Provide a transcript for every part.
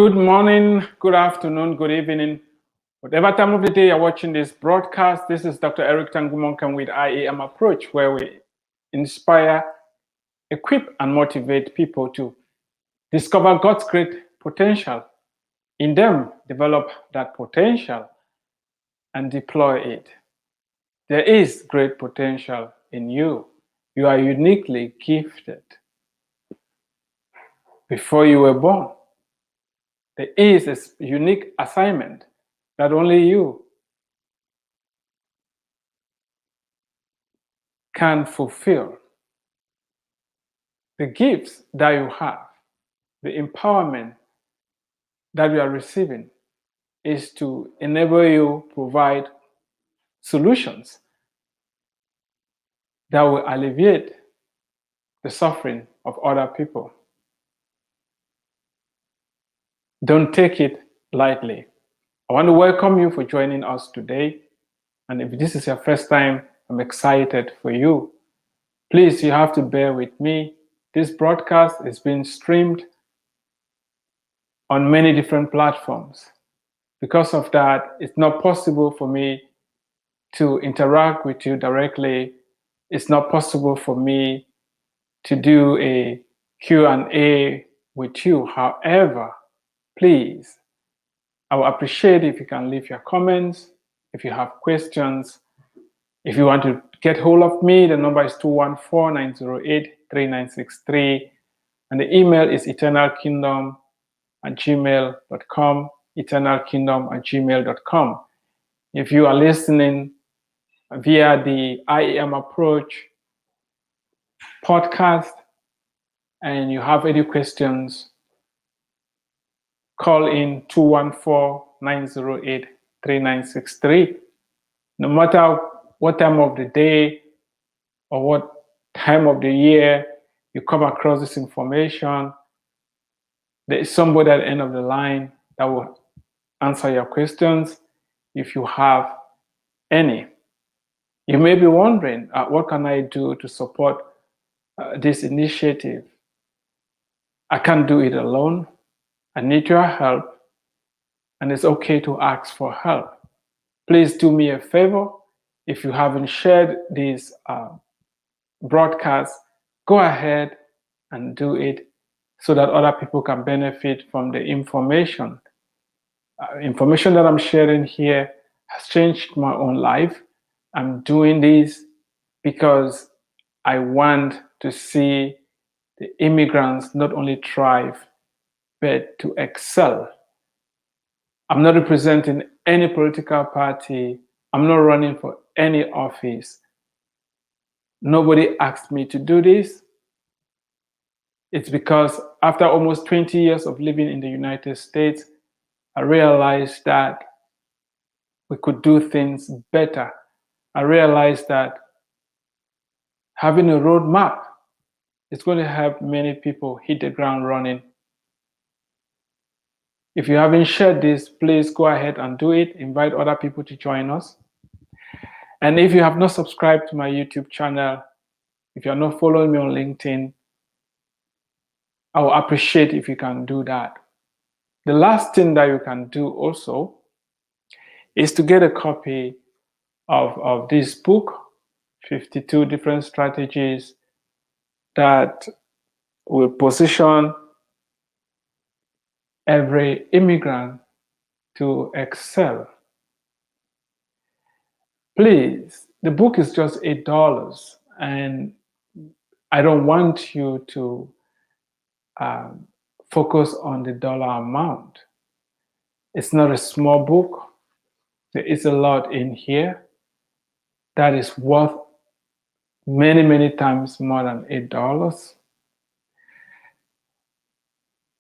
Good morning, good afternoon, good evening. Whatever time of the day you're watching this broadcast, this is Dr. Eric Tangumonkan with IAM Approach, where we inspire, equip, and motivate people to discover God's great potential in them, develop that potential, and deploy it. There is great potential in you. You are uniquely gifted. Before you were born, there is a unique assignment that only you can fulfill. The gifts that you have, the empowerment that you are receiving is to enable you provide solutions that will alleviate the suffering of other people. Don't take it lightly. I want to welcome you for joining us today. And if this is your first time, I'm excited for you. Please, you have to bear with me. This broadcast is being streamed on many different platforms. Because of that, it's not possible for me to interact with you directly. It's not possible for me to do a Q&A with you. However, please, I will appreciate if you can leave your comments, if you have questions. If you want to get hold of me, the number is 214-908-3963, and the email is eternalkingdom@gmail.com, eternalkingdom@gmail.com. If you are listening via the IAM Approach podcast and you have any questions, call in 214-908-3963. No matter what time of the day or what time of the year you come across this information, there is somebody at the end of the line that will answer your questions if you have any. You may be wondering, what can I do to support this initiative? I can't do it alone. I need your help, and it's okay to ask for help. Please do me a favor. If you haven't shared this broadcast, go ahead and do it so that other people can benefit from the information. Information that I'm sharing here has changed my own life. I'm doing this because I want to see the immigrants not only thrive, but to excel. I'm not representing any political party. I'm not running for any office. Nobody asked me to do this. It's because after almost 20 years of living in the United States, I realized that we could do things better. I realized that having a roadmap is going to help many people hit the ground running. If you haven't shared this, please go ahead and do it. Invite other people to join us. And if you have not subscribed to my YouTube channel, if you're not following me on LinkedIn, I will appreciate if you can do that. The last thing that you can do also is to get a copy of this book, 52 Different Strategies that will position every immigrant to excel. Please, the book is just $8, and I don't want you to focus on the dollar amount. It's not a small book. There is a lot in here that is worth many, many times more than $8.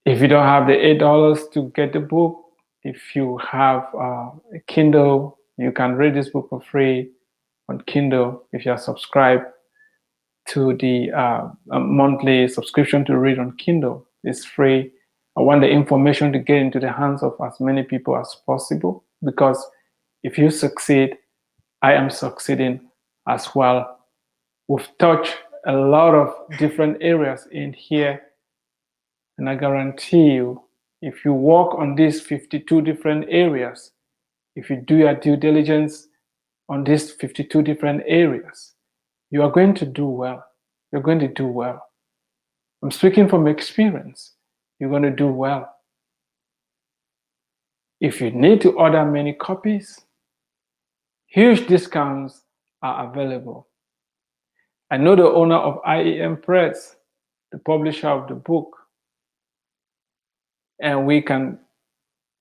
If you don't have the $8 to get the book, if you have a Kindle, you can read this book for free on Kindle if you are subscribed to the monthly subscription to read on Kindle. It's free. I want the information to get into the hands of as many people as possible, because if you succeed, I am succeeding as well. We've touched a lot of different areas in here, and I guarantee you if you work on these 52 different areas, if you do your due diligence on these 52 different areas, you are going to do well. You're going to do well. I'm speaking from experience. You're going to do well. If you need to order many copies, huge discounts are available. I know the owner of IEM Press, the publisher of the book, and we can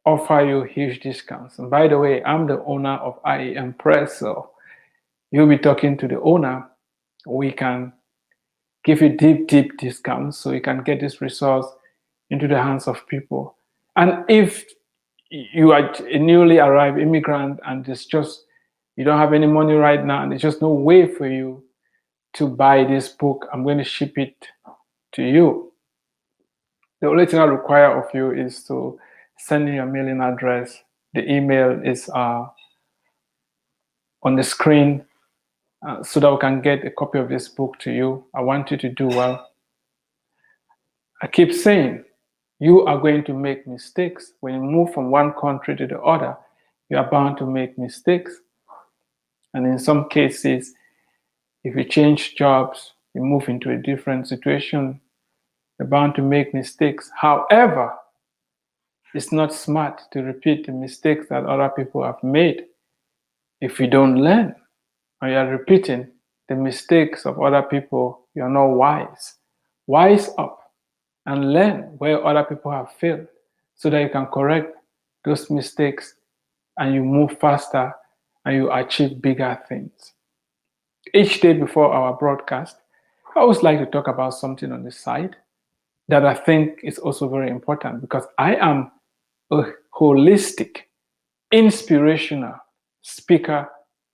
offer you huge discounts. And by the way, I'm the owner of IEM Press, so you'll be talking to the owner. We can give you deep discounts so you can get this resource into the hands of people. And if you are a newly arrived immigrant and you don't have any money right now and there's just no way for you to buy this book, I'm going to ship it to you. The only thing I require of you is to send me your mailing address. The email is on the screen so that we can get a copy of this book to you. I want you to do well. I keep saying, you are going to make mistakes. When you move from one country to the other, you are bound to make mistakes. And in some cases, if you change jobs, you move into a different situation, you're bound to make mistakes. However, it's not smart to repeat the mistakes that other people have made. If you don't learn and you're repeating the mistakes of other people, you're not wise. Wise up and learn where other people have failed so that you can correct those mistakes and you move faster and you achieve bigger things. Each day before our broadcast, I always like to talk about something on the side that I think is also very important because I am a holistic, inspirational speaker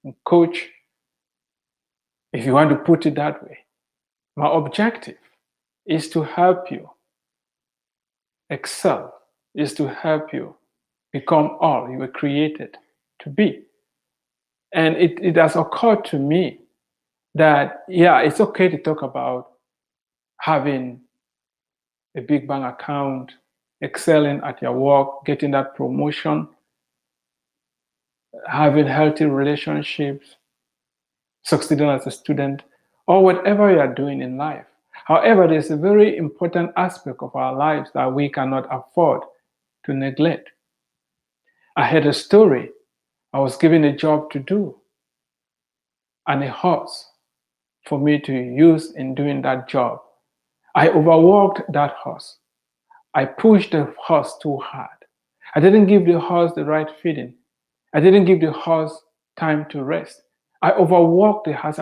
and coach, if you want to put it that way. My objective is to help you excel, is to help you become all you were created to be. And it has occurred to me that, yeah, it's okay to talk about having a big bank account, excelling at your work, getting that promotion, having healthy relationships, succeeding as a student, or whatever you are doing in life. However, there's a very important aspect of our lives that we cannot afford to neglect. I had a story. I was given a job to do and a horse for me to use in doing that job. I overworked that horse. I pushed the horse too hard. I didn't give the horse the right feeding. I didn't give the horse time to rest. I overworked the horse.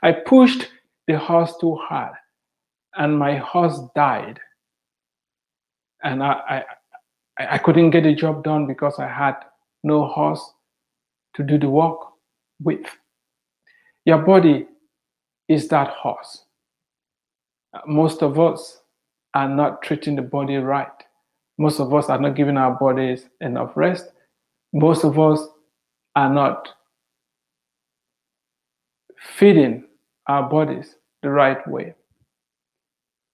I pushed the horse too hard, and my horse died. And I couldn't get the job done because I had no horse to do the work with. Your body is that horse. Most of us are not treating the body right. Most of us are not giving our bodies enough rest. Most of us are not feeding our bodies the right way.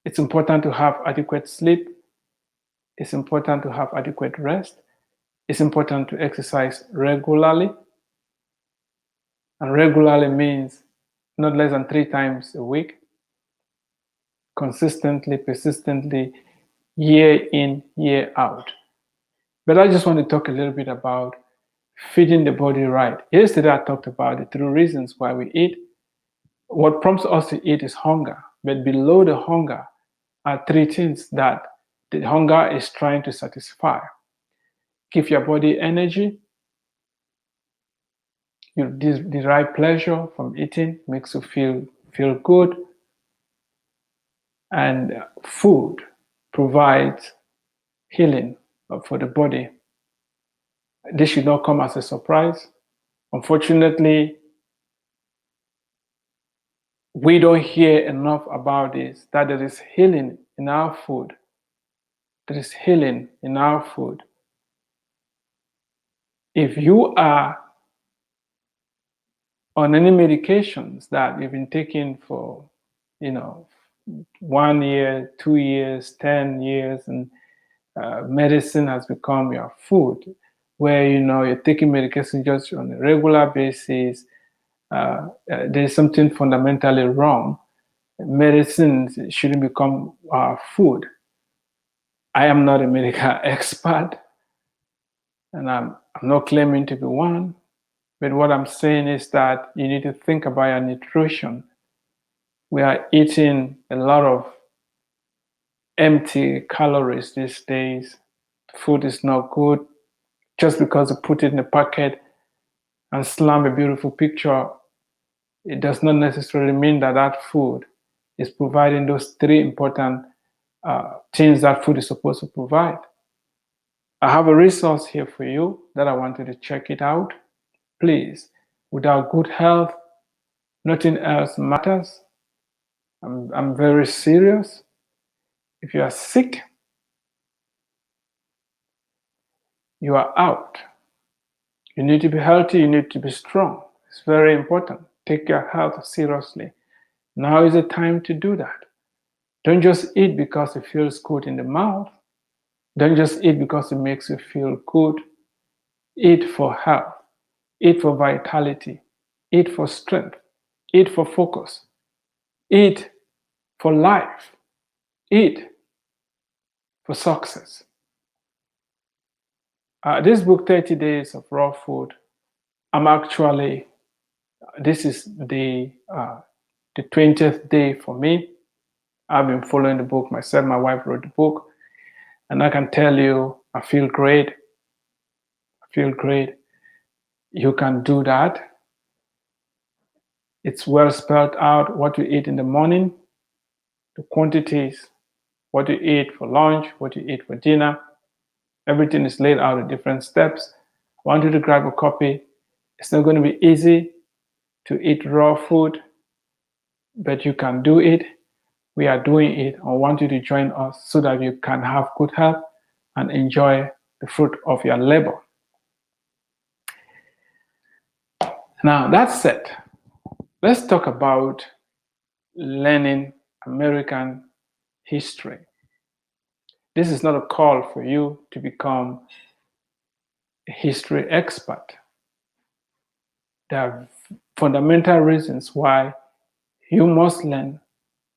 It's important to have adequate sleep. It's important to have adequate rest. It's important to exercise regularly. And regularly means not less than 3 times a week. Consistently, persistently, year in, year out. But I just want to talk a little bit about feeding the body right. Yesterday I talked about the 3 reasons why we eat. What prompts us to eat is hunger. But below the hunger are 3 things that the hunger is trying to satisfy. Give your body energy. You derive pleasure from eating, makes you feel good. And food provides healing for the body. This should not come as a surprise. Unfortunately, we don't hear enough about this, that there is healing in our food. There is healing in our food. If you are on any medications that you've been taking for, 1 year, 2 years, 10 years, and medicine has become your food, where you're taking medication just on a regular basis. There's something fundamentally wrong. Medicine shouldn't become our food. I am not a medical expert, and I'm not claiming to be one. But what I'm saying is that you need to think about your nutrition. We are eating a lot of empty calories these days. Food is not good. Just because you put it in a packet and slam a beautiful picture, it does not necessarily mean that that food is providing those three important things that food is supposed to provide. I have a resource here for you that I want you to check it out. Please, without good health, nothing else matters. I'm very serious. If you are sick, you are out. You need to be healthy, you need to be strong. It's very important. Take your health seriously. Now is the time to do that. Don't just eat because it feels good in the mouth. Don't just eat because it makes you feel good. Eat for health. Eat for vitality. Eat for strength. Eat for focus. Eat for life. Eat for success. This book, 30 Days of Raw Food, this is the 20th day for me. I've been following the book myself. My wife wrote the book. And I can tell you, I feel great. I feel great. You can do that. It's well spelled out what you eat in the morning, the quantities, what you eat for lunch, what you eat for dinner. Everything is laid out in different steps. I want you to grab a copy. It's not going to be easy to eat raw food, but you can do it. We are doing it. I want you to join us so that you can have good health and enjoy the fruit of your labor. Now, that said, let's talk about learning American history. This is not a call for you to become a history expert. There are fundamental reasons why you must learn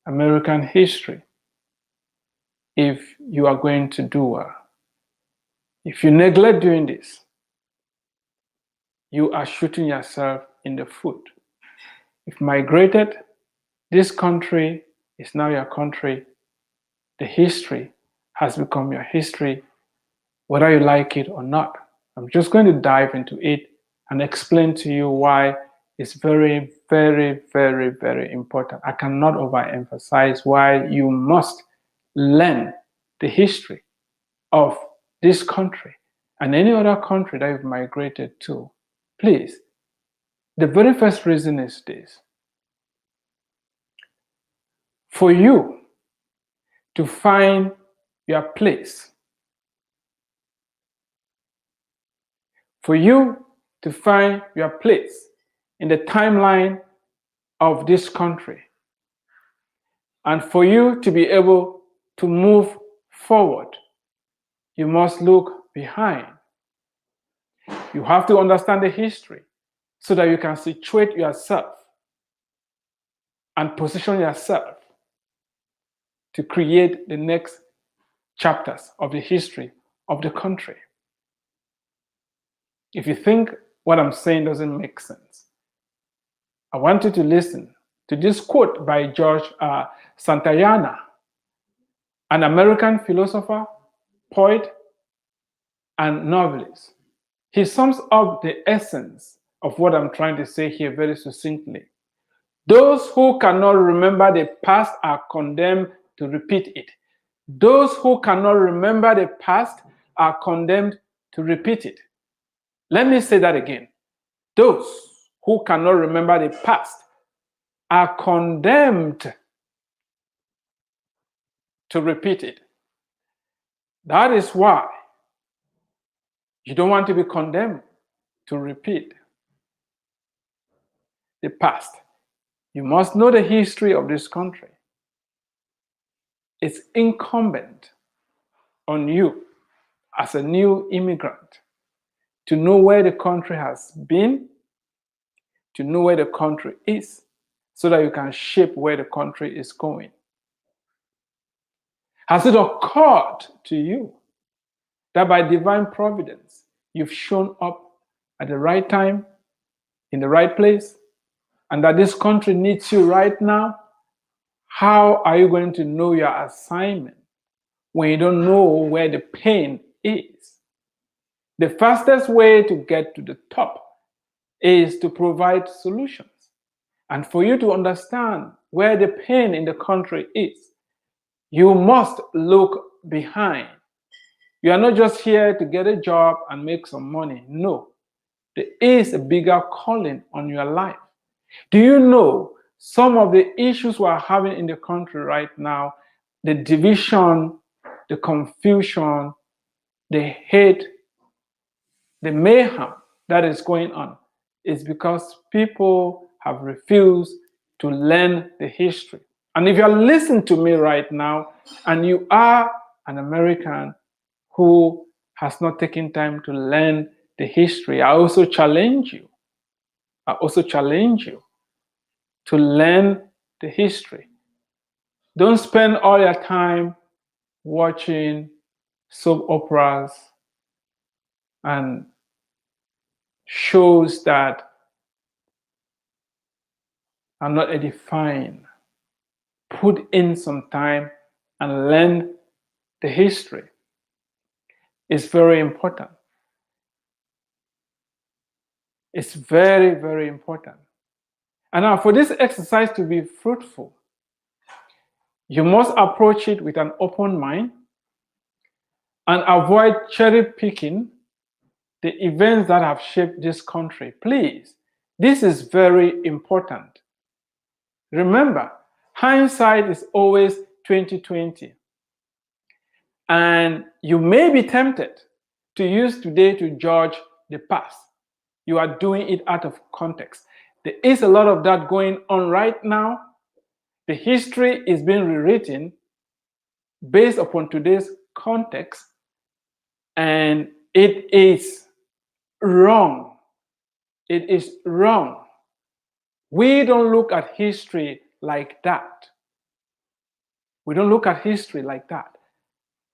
American history if you are going to do well. If you neglect doing this, you are shooting yourself in the foot. If migrated, this country is now your country. The history has become your history, whether you like it or not. I'm just going to dive into it and explain to you why it's very, very, very, very important. I cannot overemphasize why you must learn the history of this country and any other country that you've migrated to. Please, the very first reason is this. For you to find your place, for you to find your place in the timeline of this country, and for you to be able to move forward, you must look behind. You have to understand the history so that you can situate yourself and position yourself to create the next chapters of the history of the country. If you think what I'm saying doesn't make sense, I want you to listen to this quote by George Santayana, an American philosopher, poet, and novelist. He sums up the essence of what I'm trying to say here very succinctly. Those who cannot remember the past are condemned to repeat it. Those who cannot remember the past are condemned to repeat it. Let me say that again. Those who cannot remember the past are condemned to repeat it. That is why you don't want to be condemned to repeat the past. You must know the history of this country. It's incumbent on you as a new immigrant, to know where the country has been, to know where the country is, so that you can shape where the country is going. Has it occurred to you that by divine providence, you've shown up at the right time, in the right place, and that this country needs you right now? How are you going to know your assignment when you don't know where the pain is? The fastest way to get to the top is to provide solutions. And for you to understand where the pain in the country is, you must look behind. You are not just here to get a job and make some money. No, there is a bigger calling on your life. Do you know some of the issues we are having in the country right now? The division, the confusion, the hate, the mayhem that is going on is because people have refused to learn the history. And if you're listening to me right now and you are an American who has not taken time to learn the history, I also challenge you. To learn the history. Don't spend all your time watching soap operas and shows that are not edifying. Put in some time and learn the history. It's very important. It's very, very important. And now, for this exercise to be fruitful, you must approach it with an open mind and avoid cherry picking the events that have shaped this country. Please, this is very important. Remember, hindsight is always 2020. And you may be tempted to use today to judge the past. You are doing it out of context. There is a lot of that going on right now. The history is being rewritten based upon today's context, and it is wrong. It is wrong. We don't look at history like that. We don't look at history like that.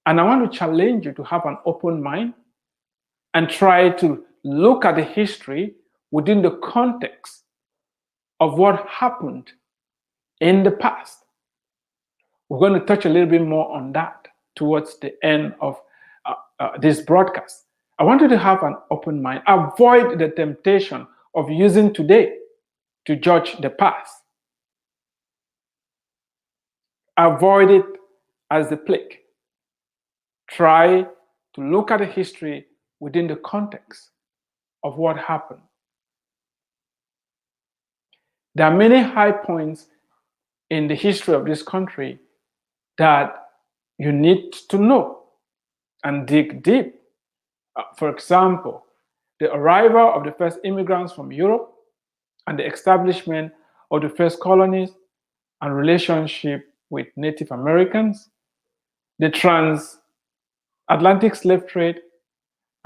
And I want to challenge you to have an open mind and try to look at the history within the context of what happened in the past. We're going to touch a little bit more on that towards the end of this broadcast. I want you to have an open mind. Avoid the temptation of using today to judge the past. Avoid it as the plague. Try to look at the history within the context of what happened. There are many high points in the history of this country that you need to know and dig deep. For example, the arrival of the first immigrants from Europe and the establishment of the first colonies and relationship with Native Americans, the transatlantic slave trade,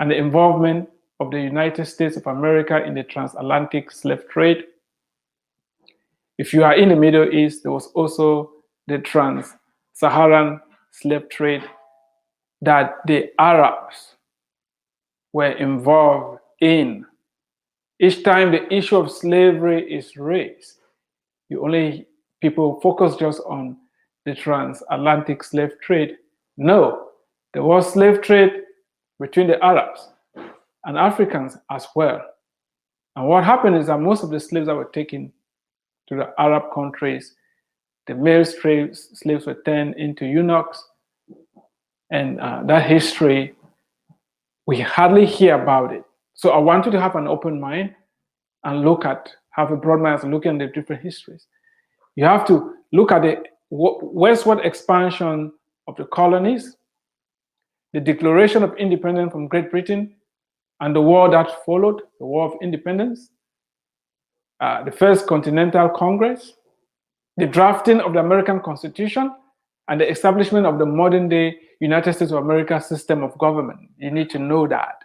and the involvement of the United States of America in the transatlantic slave trade. If you are in the Middle East, there was also the trans-Saharan slave trade that the Arabs were involved in. Each time the issue of slavery is raised, people focus just on the transatlantic slave trade. No, there was slave trade between the Arabs and Africans as well. And what happened is that most of the slaves that were taken to the Arab countries, the male slaves were turned into eunuchs. And that history, we hardly hear about it. So I want you to have an open mind and have a broad mind and look at the different histories. You have to look at the westward expansion of the colonies, the Declaration of Independence from Great Britain, and the war that followed, the War of Independence, the First Continental Congress, the drafting of the American Constitution, and the establishment of the modern-day United States of America system of government. You need to know that.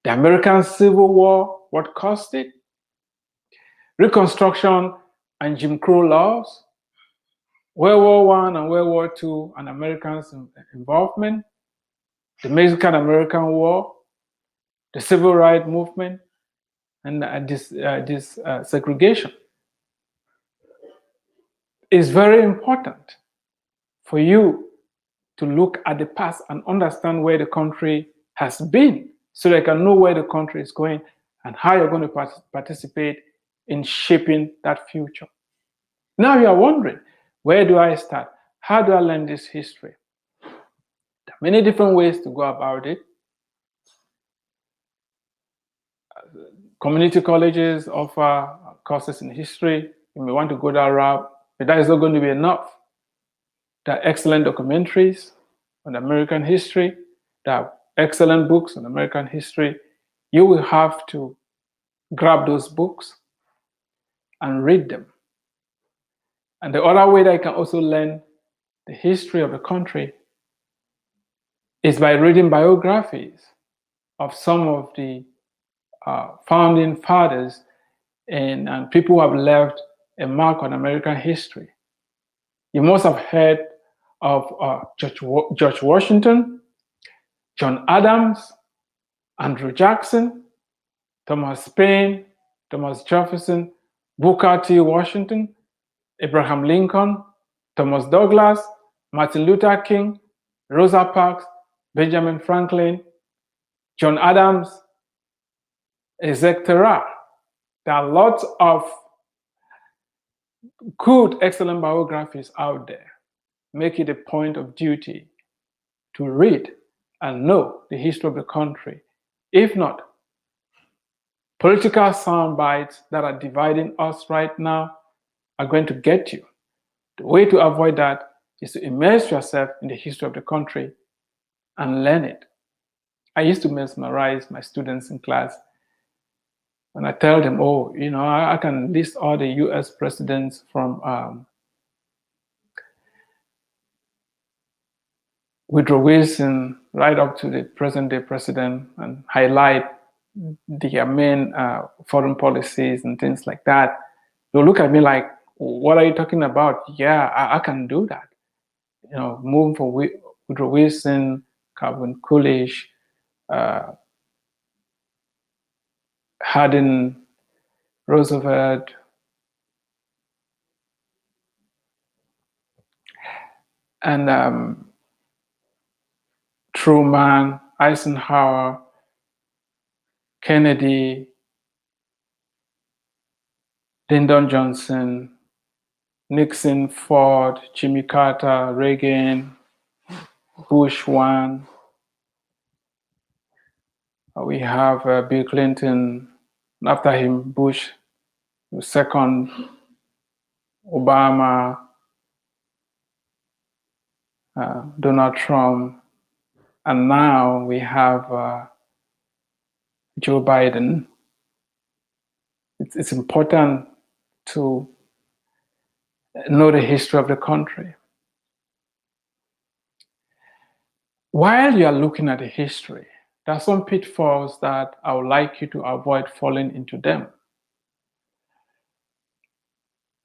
The American Civil War, what caused it? Reconstruction and Jim Crow laws, World War I and World War II and Americans' involvement, the Mexican-American War, the Civil Rights Movement, and this segregation. It's very important for you to look at the past and understand where the country has been so that you can know where the country is going and how you're going to participate in shaping that future. Now you are wondering, where do I start? How do I learn this history? There are many different ways to go about it. Community colleges offer courses in history. You may want to go that route, but that is not going to be enough. There are excellent documentaries on American history. There are excellent books on American history. You will have to grab those books and read them. And the other way that you can also learn the history of the country is by reading biographies of some of the founding fathers and people who have left a mark on American history. You must have heard of George Washington, John Adams, Andrew Jackson, Thomas Paine, Thomas Jefferson, Booker T. Washington, Abraham Lincoln, Thomas Douglas, Martin Luther King, Rosa Parks, Benjamin Franklin, John Adams, etc. There are lots of good, excellent biographies out there. Make it a point of duty to read and know the history of the country. If not, political sound bites that are dividing us right now are going to get you. The way to avoid that is to immerse yourself in the history of the country and learn it. I used to mesmerize my students in class and I tell them, oh, you know, I can list all the US presidents from Woodrow Wilson right up to the present day president and highlight their main foreign policies and things like that. They'll look at me like, what are you talking about? Yeah, I can do that. You know, moving from Woodrow Wilson, Calvin Coolidge, Harding, Roosevelt, and Truman, Eisenhower, Kennedy, Lyndon Johnson, Nixon, Ford, Jimmy Carter, Reagan, Bush 1. We have Bill Clinton, after him, Bush 2nd, Obama, Donald Trump, and now we have Joe Biden. It's important to know the history of the country. While you are looking at the history, there are some pitfalls that I would like you to avoid falling into them.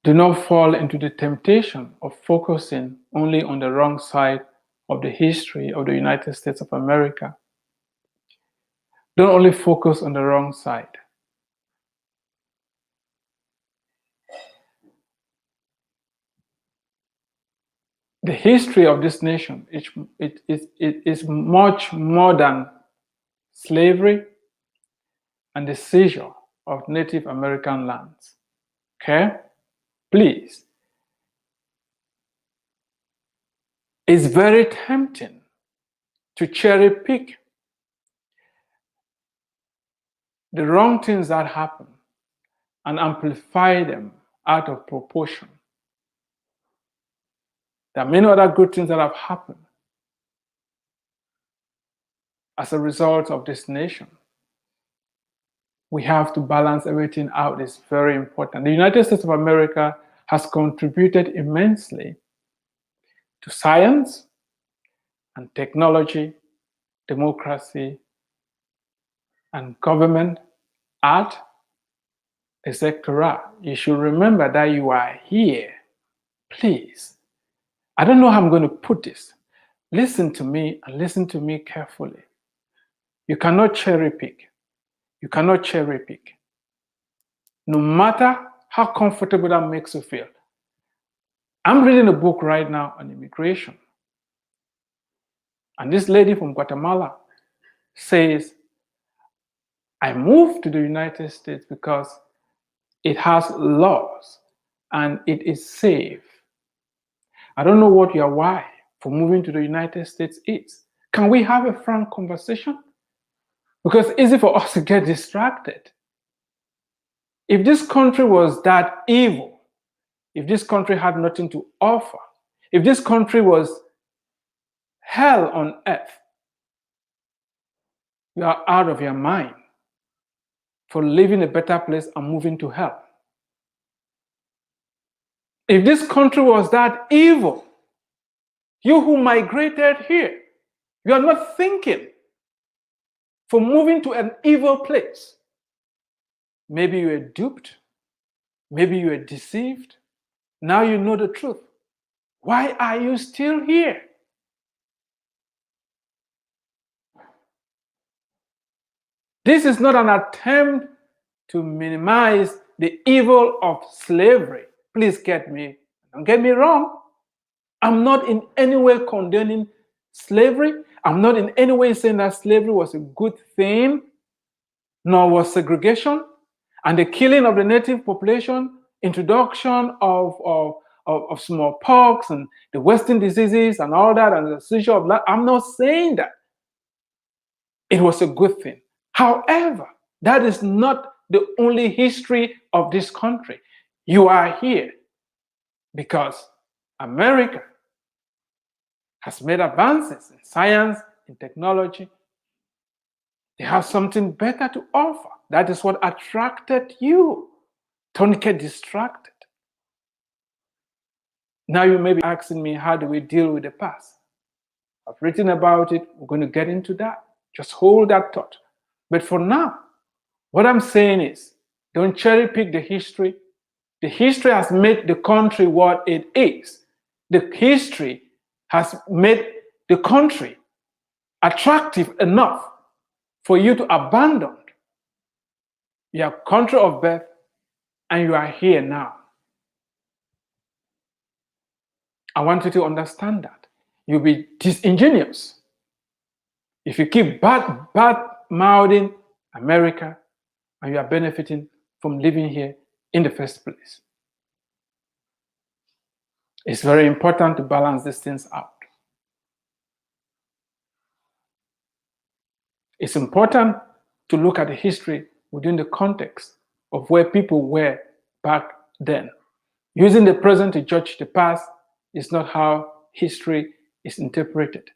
Do not fall into the temptation of focusing only on the wrong side of the history of the United States of America. Don't only focus on the wrong side. The history of this nation is much more than slavery and the seizure of Native American lands. Okay? Please. It's very tempting to cherry pick the wrong things that happen and amplify them out of proportion. There are many other good things that have happened as a result of this nation. We have to balance everything out. It's very important. The United States of America has contributed immensely to science and technology, democracy and government, art, etc. You should remember that you are here. Please. I don't know how I'm going to put this. Listen to me and listen to me carefully. You cannot cherry pick. You cannot cherry pick. No matter how comfortable that makes you feel. I'm reading a book right now on immigration. And this lady from Guatemala says, I moved to the United States because it has laws and it is safe. I don't know what your why for moving to the United States is. Can we have a frank conversation? Because it's easy for us to get distracted. If this country was that evil, if this country had nothing to offer, if this country was hell on earth, you are out of your mind for living a better place and moving to hell. If this country was that evil, you who migrated here, you are not thinking for moving to an evil place. Maybe you were duped. Maybe you were deceived. Now you know the truth. Why are you still here? This is not an attempt to minimize the evil of slavery. Please don't get me wrong. I'm not in any way condoning slavery. I'm not in any way saying that slavery was a good thing, nor was segregation and the killing of the native population, introduction of smallpox and the Western diseases and all that, and the seizure of land. I'm not saying that it was a good thing. However, that is not the only history of this country. You are here because America has made advances in science, in technology. They have something better to offer. That is what attracted you. Don't get distracted. Now you may be asking me, how do we deal with the past? I've written about it. We're going to get into that. Just hold that thought. But for now, what I'm saying is, don't cherry pick the history. The history has made the country what it is. The history has made the country attractive enough for you to abandon your country of birth, and you are here now. I want you to understand that. You'll be disingenuous if you keep bad-mouthing America and you are benefiting from living here in the first place. It's very important to balance these things out. It's important to look at the history within the context of where people were back then. Using the present to judge the past is not how history is interpreted.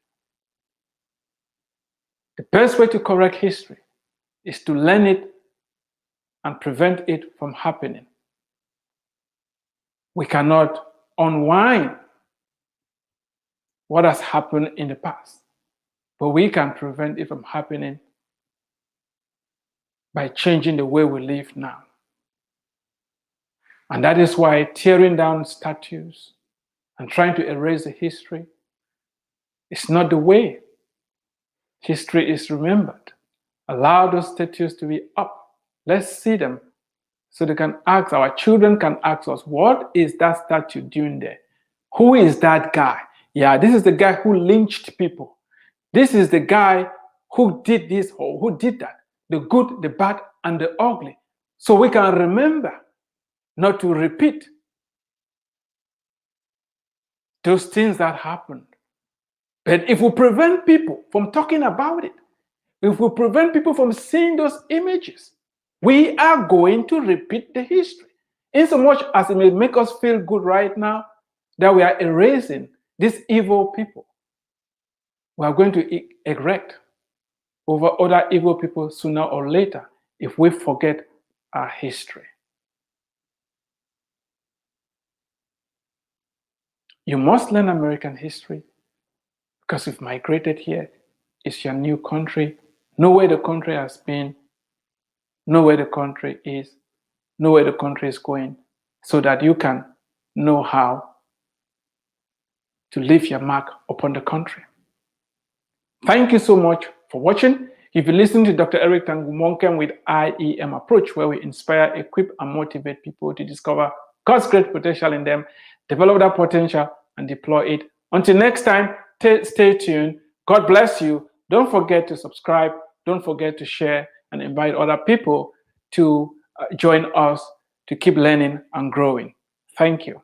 The best way to correct history is to learn it and prevent it from happening. We cannot unwind what has happened in the past, but we can prevent it from happening by changing the way we live now. And that is why tearing down statues and trying to erase the history is not the way. History is remembered. Allow those statues to be up. Let's see them so they can ask, our children can ask us, what is that statue doing there? Who is that guy? Yeah, this is the guy who lynched people. This is the guy who did this or who did that. The good, the bad, and the ugly. So we can remember not to repeat those things that happened. But if we prevent people from talking about it, if we prevent people from seeing those images, we are going to repeat the history. In so much as it may make us feel good right now that we are erasing these evil people, we are going to erect over other evil people sooner or later if we forget our history. You must learn American history because you've migrated here. It's your new country. Know where the country has been, know where the country is, know where the country is going, so that you can know how to leave your mark upon the country. Thank you so much for watching. You've been listening to Dr. Eric Tangumonkem with IEM Approach, where we inspire, equip, and motivate people to discover God's great potential in them, develop that potential, and deploy it. Until next time, stay tuned. God bless you. Don't forget to subscribe. Don't forget to share and invite other people to join us to keep learning and growing. Thank you.